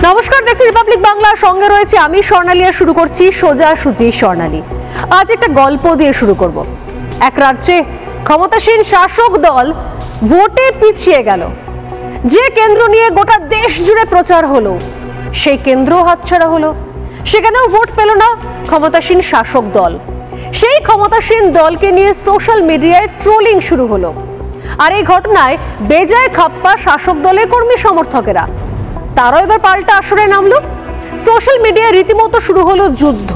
নমস্কার, দেখছি রিপাবলিক বাংলার সঙ্গে রয়েছে আমি স্বর্ণালী। আর শুরু করছি সোজাসুজি স্বর্ণালী। আজ একটা গল্প দিয়ে শুরু করব। এক রাজ্যে ক্ষমতাসীন শাসক দল ভোটে পিছিয়ে গেল। যে কেন্দ্র নিয়ে গোটা দেশ জুড়ে প্রচার হলো সেই কেন্দ্র হাতছাড়া হলো। সেখানেও ভোট পেল না ক্ষমতাসীন শাসক দল। সেই ক্ষমতাসীন দলকে নিয়ে সোশ্যাল মিডিয়ায় ট্রোলিং শুরু হলো। আর এই ঘটনায় বেজায় খাপ্পা শাসক দলের কর্মী সমর্থকেরা। তারাও এবার পাল্টা আসরে নামলো। সোশ্যাল মিডিয়ায় রীতিমতো শুরু হলো যুদ্ধ।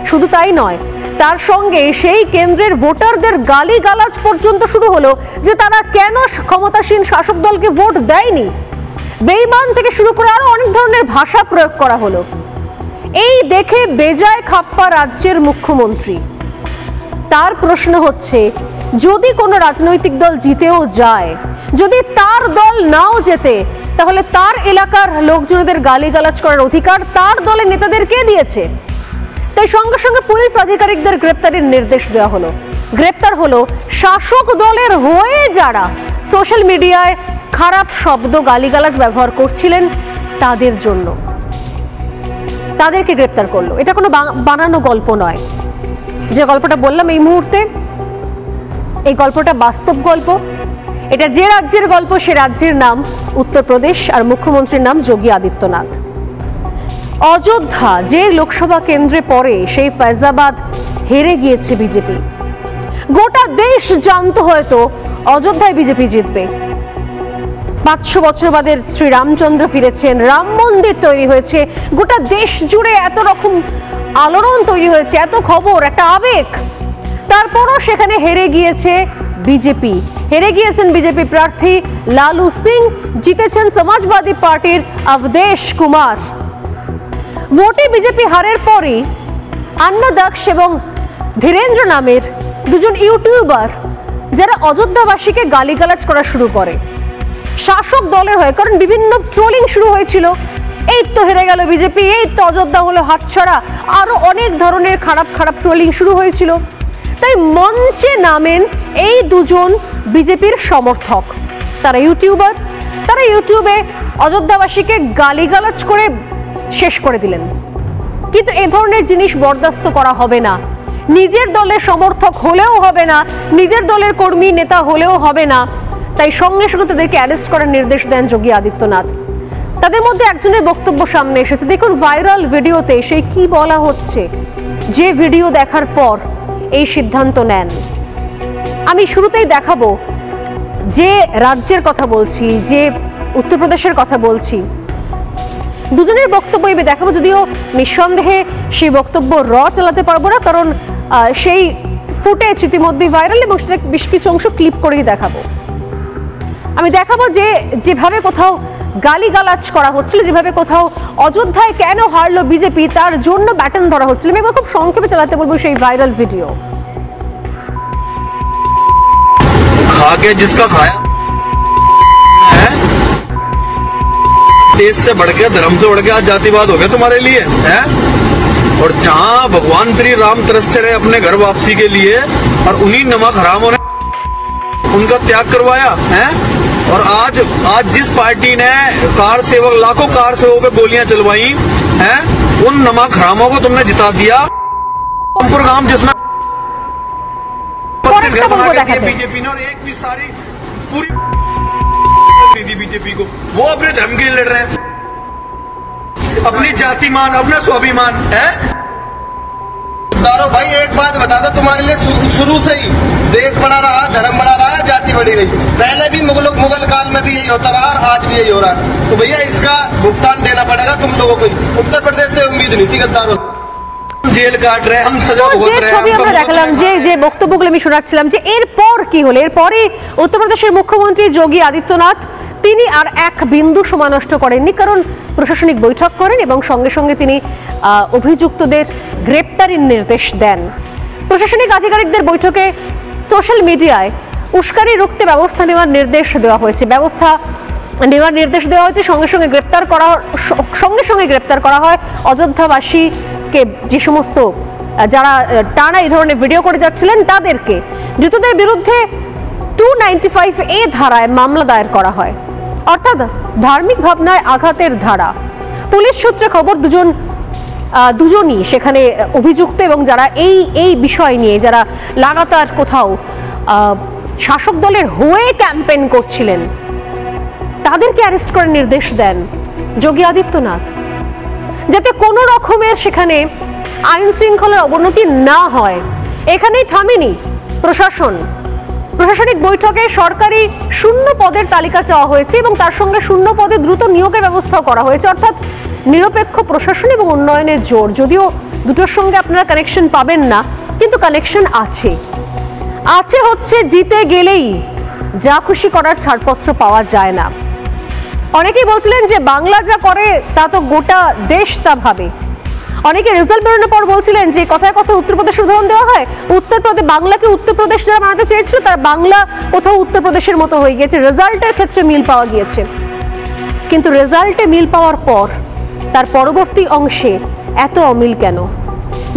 শুধু তাই নয়, তার সঙ্গে সেই কেন্দ্রের ভোটারদের গালিগালাজ পর্যন্ত শুরু হলো যে তারা কেন ক্ষমতাসীন শাসক দলকে ভোট দেয়নি। বেঈমান থেকে শুরু করে আরো অনেক ধরনের ভাষা প্রয়োগ করা হলো। এই দেখে বেজায় খাপ্পা রাজ্যের মুখ্যমন্ত্রী। তার প্রশ্ন হচ্ছে, যদি কোনো রাজনৈতিক দল জিতেও যায়, যদি তার দল নাও জেতে, তাহলে তার এলাকার লোকজনদের গালিগালাজ করার অধিকার তার দলের নেতাদের কে দিয়েছে? তাই সঙ্গে সঙ্গে পুলিশ আধিকারিকদের গ্রেপ্তারের নির্দেশ দেওয়া হলো। গ্রেপ্তার হলো শাসক দলের হয়ে যারা সোশ্যাল মিডিয়ায় খারাপ শব্দ গালিগালাজ ব্যবহার করছিলেন তাদের জন্য। তাদেরকে গ্রেপ্তার করলো। এটা কোনো বানানো গল্প নয়। যে গল্পটা বললাম এই মুহূর্তে, এই গল্পটা বাস্তব গল্প। এটা যে রাজ্যের গল্প, সে রাজ্যের নাম উত্তরপ্রদেশ, আর মুখ্যমন্ত্রীর নাম যোগী আদিত্যনাথ। অযোধ্যা যে লোকসভা কেন্দ্রে পড়ে, সেই ফৈজাবাদ হেরে গিয়েছে বিজেপি। গোটা দেশ জানতো হয়তো অযোধ্যায় বিজেপি জিতবে। 500 বছর বাদে শ্রীরামচন্দ্র ফিরেছেন, রাম মন্দির তৈরি হয়েছে, গোটা দেশ জুড়ে এত রকম আলোড়ন তৈরি হয়েছে, এত খবর, একটা আবেগ। তারপরও সেখানে হেরে গিয়েছে বিজেপি। হেরে গিয়েছেন বিজেপি প্রার্থী লালু সিং, জিতেছেন সমাজবাদী পার্টির অবধেশ কুমার। ভোটে বিজেপি হারের পরই আন্নাদাক্ষ এবং ধীরেন্দ্র নামের দুজন ইউটিউবার যারা অযোধ্যাবাসীকে গালিগালাজ করা শুরু করে শাসক দলের হয়ে। কারণ বিভিন্ন ট্রোলিং শুরু হয়েছিল, এই তো হেরে গেল বিজেপি, এই তো অযোধ্যা হলো হাতছাড়া, আরো অনেক ধরনের খারাপ খারাপ ট্রোলিং শুরু হয়েছিল। তাই মঞ্চে নামেন এই দুজন বিজেপির সমর্থক। তারা ইউটিউবার, তারা ইউটিউবে অযোধ্যাবাসীকে গালিগালাজ করে শেষ করে দিলেন। কিন্তু এ ধরনের জিনিস বরদাস্ত করা হবে না। নিজের দলের সমর্থক হলেও হবে না, নিজের দলের কর্মী নেতা হলেও হবে না। তাই সঙ্গে সঙ্গে তাদেরকে অ্যারেস্ট করার নির্দেশ দেন যোগী আদিত্যনাথ। তাদের মধ্যে একজনের বক্তব্য সামনে এসেছে। দেখুন ভাইরাল ভিডিওতে সেই কি বলা হচ্ছে, যে ভিডিও দেখার পর এই সিদ্ধান্ত নেন। আমি শুরুতেই দেখাবো যে রাজ্যের কথা বলছি, যে উত্তরপ্রদেশের কথা বলছি, দুজনের বক্তব্য এবার দেখাবো। যদিও নিঃসন্দেহে সেই বক্তব্য চালাতে পারবো না, কারণ সেই ফুটেজ ইতিমধ্যেই ভাইরাল এবং সেটা বেশ কিছু অংশ ক্লিপ করেই দেখাবো। আমি দেখাবো যে যেভাবে কোথাও গালিগালাজ করা হচ্ছিল, যেভাবে কোথাও অযোধ্যায় কেন হারলো বিজেপি তার জন্য ব্যাটন ধরা হচ্ছিল। আমি এবার খুব সংক্ষেপে চালাতে বলবো সেই ভাইরাল ভিডিও। खाके जिसका खाया है, देश से बढ़ के, धर्म से बढ़ के आज जातिवाद हो गया तुम्हारे लिए है। और जहां भगवान श्री राम तरसते रहे अपने घर वापसी के लिए, और उन्हीं नमक हरामों ने उनका त्याग करवाया है। और आज जिस पार्टी ने कार सेवक, लाखों कार सेवकों पे गोलियां चलवाई हैं, उन नमक हरामों को तुमने जिता दिया। गांव जिसमें बीजेपी ने, और एक भी सारी पूरी बीजेपी को, वो अपने धर्म के लिए लड़ रहे हैं, अपनी जातिमान, अपना स्वाभिमान है। भाई एक बात बता दो, तुम्हारे लिए शुरू से ही देश बना रहा, धर्म बना रहा, जाति बढ़ी रही। पहले भी मुगल काल में भी यही होता रहा और आज भी यही हो रहा है। तो भैया इसका भुगतान देना पड़ेगा तुम लोगों को। उत्तर प्रदेश से उम्मीद नहीं थी गद्दारों। জেল কাট রে, हम सजा भुगत रहे हैं। ছবি আমরা দেখালাম, যে বক্তব্যগুলো আমি শোনাচ্ছিলাম, যে এরপর কি হলো। এরপরই উত্তরপ্রদেশের মুখ্যমন্ত্রী যোগী আদিত্যনাথ তিনি আর এক বিন্দু সময় নষ্ট করেননি, কারণ প্রশাসনিক বৈঠক করেন এবং সঙ্গে সঙ্গে তিনি অভিযুক্তদের গ্রেপ্তারের নির্দেশ দেন। প্রশাসনিক আধিকারিকদের বৈঠকে সোশ্যাল মিডিয়ায় উস্কানি রুখতে ব্যবস্থা নেওয়ার নির্দেশ দেওয়া হয়েছে। সঙ্গে সঙ্গে গ্রেপ্তার করা হয় অযোধ্যাবাসীকে, যে সমস্ত যারা টানা এই ধরনের ভিডিও করে যাচ্ছিলেন তাদেরকে। ধৃতদের বিরুদ্ধে 295A ধারায় মামলা দায়ের করা হয়, অর্থাৎ ধার্মিক ভাবনায় আঘাতের ধারা। পুলিশ সূত্রে খবর দুজনই সেখানে অভিযুক্ত এবং যারা এই বিষয় নিয়ে যারা লাগাতার কোথাও শাসক দলের হয়ে ক্যাম্পেইন করছিলেন তাদেরকে অ্যারেস্ট করার নির্দেশ দেন যোগী আদিত্যনাথ, যাতে কোনো রকমের সেখানে আইন শৃঙ্খলার অবনতি না হয়। এখানেই থামেনি প্রশাসনিক বৈঠকে সরকারি শূন্য পদের তালিকা চাওয়া হয়েছে এবং তার সঙ্গে শূন্য পদে দ্রুত নিয়োগের ব্যবস্থাও করা হয়েছে, অর্থাৎ নিরপেক্ষ প্রশাসন এবং উন্নয়নের জোর। যদিও দুটোর সঙ্গে আপনারা কানেকশন পাবেন না, কিন্তু কানেকশন আছে হচ্ছে জিতে গেলেই যা খুশি করার ছাড়পত্র পাওয়া যায় না। অনেকেই বলছিলেন যে বাংলা যা করে তা তো গোটা দেশ তা ভাবে। অনেকে রেজাল্ট বেরোনোর পর বলছিলেন যে কথায় কথা উত্তরপ্রদেশ উদাহরণ দেওয়া হয়, বাংলাকে উত্তরপ্রদেশ যারা বানাতে চেয়েছিল তার বাংলা কোথাও উত্তরপ্রদেশের মতো হয়ে গিয়েছে। রেজাল্টের ক্ষেত্রে মিল পাওয়া গিয়েছে, কিন্তু রেজাল্টে মিল পাওয়ার পর তার পরবর্তী অংশে এত অমিল কেন?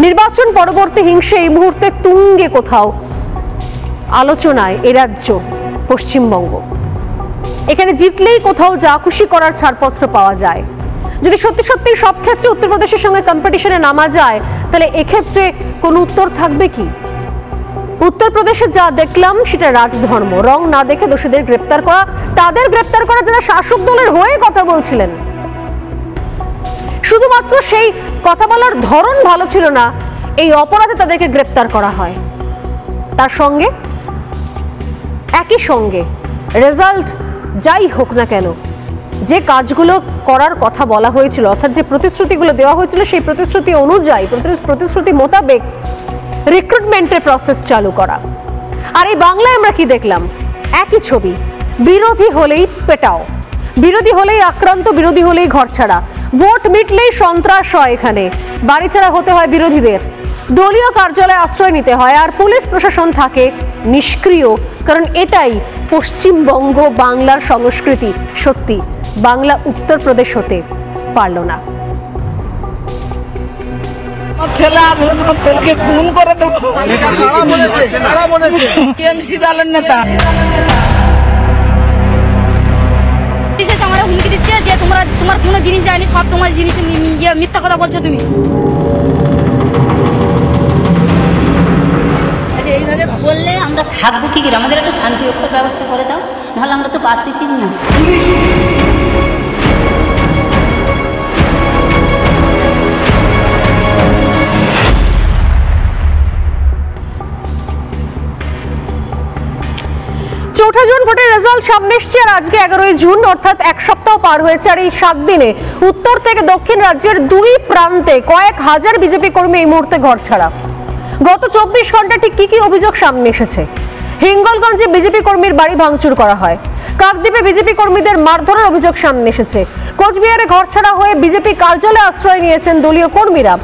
নির্বাচন পরবর্তী হিংসে এই মুহূর্তে তুঙ্গে কোথাও আলোচনায় এ রাজ্য পশ্চিমবঙ্গ। এখানে জিতলেই কোথাও যা খুশি করার ছাড়পত্র পাওয়া যায়। যদি সত্যি সত্যি সব ক্ষেত্রে উত্তরপ্রদেশের সঙ্গে কম্পিটিশনে নামা যায়, তাহলে এক্ষেত্রে কোনো উত্তর থাকবে কি? উত্তরপ্রদেশে যা দেখলাম সেটা রাজধর্ম। রং না দেখে দোষীদের গ্রেপ্তার করা, তাদের গ্রেপ্তার করা যারা শাসক দলের হয়ে কথা বলছিলেন। শুধুমাত্র সেই কথা বলার ধরন ভালো ছিল না, এই অপরাধে তাদেরকে গ্রেপ্তার করা হয়। তার সঙ্গে একই সঙ্গে রেজাল্ট যাই হোক না কেন, যে কাজগুলো করার কথা বলা হয়েছিল, অর্থাৎ যে প্রতিশ্রুতিগুলো দেওয়া হয়েছিল সেই প্রতিশ্রুতি অনুযায়ী, প্রতিশ্রুতি মোতাবেক রিক্রুটমেন্টের প্রসেস চালু করা। আর এই বাংলায় আমরা কি দেখলাম? একই ছবি। বিরোধী হলেই পেটাও, বিরোধী হলেই আক্রান্ত, বিরোধী হলেই ঘরছাড়া, ভোট মিটলেই সন্ত্রাস হয়, এখানে বাড়িছাড়া হতে হয় বিরোধীদের, দলীয় কার্যালয়ে আশ্রয় নিতে হয়, আর পুলিশ প্রশাসন থাকে নিষ্ক্রিয়। কারণ এটাই পশ্চিমবঙ্গ বাংলার সংস্কৃতি। সত্যি বাংলা উত্তরপ্রদেশ হতে পারল না। ছেলে আসলে তোমার ছেলেকে খুন করে দেবো। টিএমসি দলের নেতা আমরা হুমকি দিচ্ছে যে তোমার কোনো জিনিস যায়নি, সব তোমার জিনিস মিথ্যা কথা বলছো তুমি। এইভাবে বললে আমরা থাকবো কি করে? আমাদের একটা শান্তি রক্ষার ব্যবস্থা করে দাও, নাহলে আমরা তো পারতেছি না। চৌঠা জুন ভোটের রেজাল্ট সামনে এসছে, আর আজকে 11ই জুন, অর্থাৎ এক সপ্তাহ পার হয়েছে। আর এই 7 দিনে উত্তর থেকে দক্ষিণ রাজ্যের দুই প্রান্তে কয়েক হাজার বিজেপি কর্মী এই মুহূর্তে ঘরছাড়া। গত 24 ঘন্টা ঠিক কি অভিযোগ সামনে এসেছে? হিঙ্গলগঞ্জে বিজেপি কর্মীর বাড়ি ভাঙচুর করা হয়, কাকদ্বীপে বিজেপি কর্মীদের মারধরের অভিযোগ সামনে এসেছে, কোচবিহারে ঘরছাড়া হয়ে বিজেপি কার্যালয়ে আশ্রয় নিয়েছেন দলীয় কর্মীরা।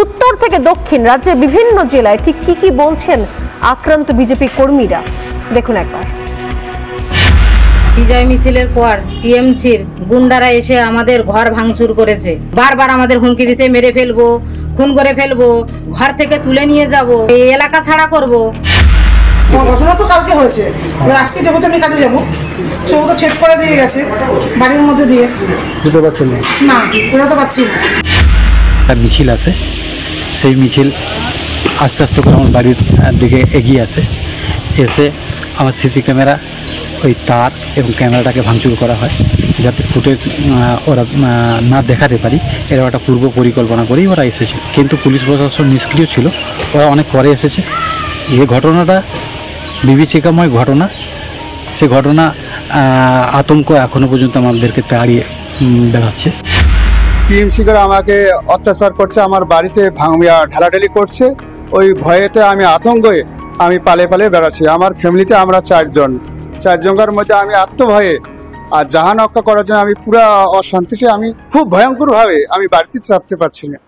উত্তর থেকে দক্ষিণ রাজ্যের বিভিন্ন জেলায় ঠিক কি বলছেন আক্রান্ত বিজেপি কর্মীরা, দেখুন একবার। বিজয় মিছিলের পর টিএমসির গুন্ডারা এসে আমাদের ঘর ভাঙচুর করেছে, বারবার আমাদের হুমকি দিচ্ছে মেরে ফেলবো, খুন করে ফেলবো, ঘর থেকে তুলে নিয়ে যাব, এই এলাকা ছাড়া করব। ঘটনা তো কালকে হয়েছে, আজকে যাবো তো আমি কাজে যাবো, চোখ তো ঠেট করে দিয়ে গেছে বাড়ির মধ্যে দিয়ে, বুঝতে পারছেন না ওরা তো পাচ্ছি না। একটা মিছিল আছে, সেই মিছিল আস্তে আস্তে করে আমার বাড়ির দিকে এগিয়ে আসে, এসে আমার সিসি ক্যামেরা, ওই তার এবং ক্যামেরাটাকে ভাঙচুর করা হয়, যাতে ফুটেজ ওরা না দেখাতে পারি। এরা একটা পূর্ব পরিকল্পনা করেই ওরা এসেছে, কিন্তু পুলিশ প্রশাসন নিষ্ক্রিয় ছিল, ওরা অনেক পরে এসেছে। এই ঘটনাটা বিভীষিকাময় ঘটনা, সে ঘটনা আতঙ্ক এখনও পর্যন্ত আমাদেরকে তাড়িয়ে বেড়াচ্ছে। টিএমসি করে আমাকে অত্যাচার করছে, আমার বাড়িতে ঢালাঢালি করছে, ওই ভয়েতে আমি আতঙ্কে আমি পালে বেড়াচ্ছি। আমার ফ্যামিলিতে আমরা চারজনের মধ্যে আমি আত্মভয়ে আর জাহান রক্ষা করার জন্য আমি পুরা অশান্তিতে, আমি খুব ভয়ঙ্করভাবে আমি বাড়িতে চাপতে পারছি না।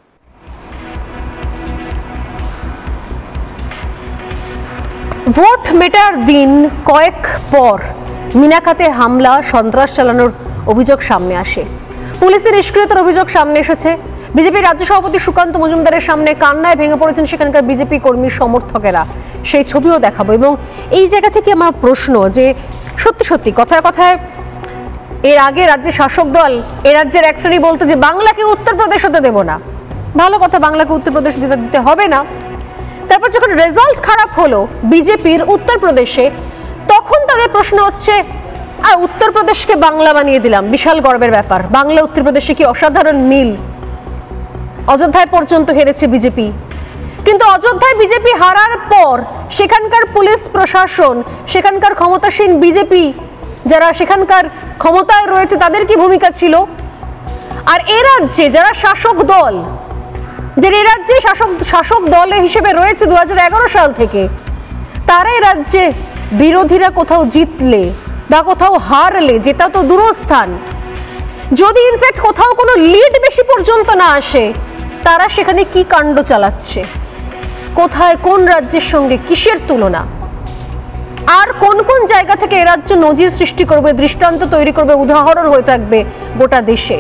ভোট মেটার দিন কয়েক পর মিনাখাতে হামলা, সন্ত্রাস চালানোর অভিযোগ সামনে আসে, পুলিশের নিষ্ক্রিয়তার অভিযোগ সামনে এসেছে। বিজেপি রাজ্য সভাপতি সুকান্ত মজুমদারের সামনে কান্নায় ভেঙে পড়েছেন সেখানকার বিজেপি কর্মী সমর্থকেরা, সেই ছবিও দেখাবো। এবং এই জায়গা থেকে আমার প্রশ্ন যে সত্যি কথায় কথায় এর আগে রাজ্যের শাসক দল এ রাজ্যের এক শ্রেণী বলতো যে বাংলাকে উত্তরপ্রদেশ হতে দেব না। ভালো কথা, বাংলাকে উত্তরপ্রদেশ দিতে হবে না। তারপর যখন রেজাল্ট খারাপ হলো বিজেপির উত্তরপ্রদেশে, তখন তাদের প্রশ্ন হচ্ছে উত্তরপ্রদেশকে বাংলা বানিয়ে দিলাম, বিশাল গর্বের ব্যাপার। বাংলা উত্তরপ্রদেশে কি অসাধারণ মিল। অযোধ্যায় পর্যন্ত হেরেছে বিজেপি, কিন্তু অযোধ্যায় বিজেপি হারার পর সেখানকার পুলিশ প্রশাসন, সেখানকার ক্ষমতাসীন বিজেপি যারা সেখানকার ক্ষমতায় রয়েছে তাদের কি ভূমিকা ছিল? আর এ রাজ্যে যারা শাসক দল, যে এ রাজ্যে শাসক দল হিসেবে রয়েছে 2011 সাল থেকে, তারা এ রাজ্যে বিরোধীরা কোথাও জিতলে বা কোথাও হারলে, যেটা তো দূরস্থান, যদি ইনফ্যাক্ট কোথাও কোনো লিড বেশি পর্যন্ত না আসে, তারা সেখানে কি কাণ্ড চালাচ্ছে, কোথায় কোন রাজ্যের সঙ্গে কিসের তুলনা, আর কোন কোন জায়গা থেকে এ রাজ্য নজির সৃষ্টি করবে, দৃষ্টান্ত তৈরি করবে, উদাহরণ হয়ে থাকবে গোটা দেশে।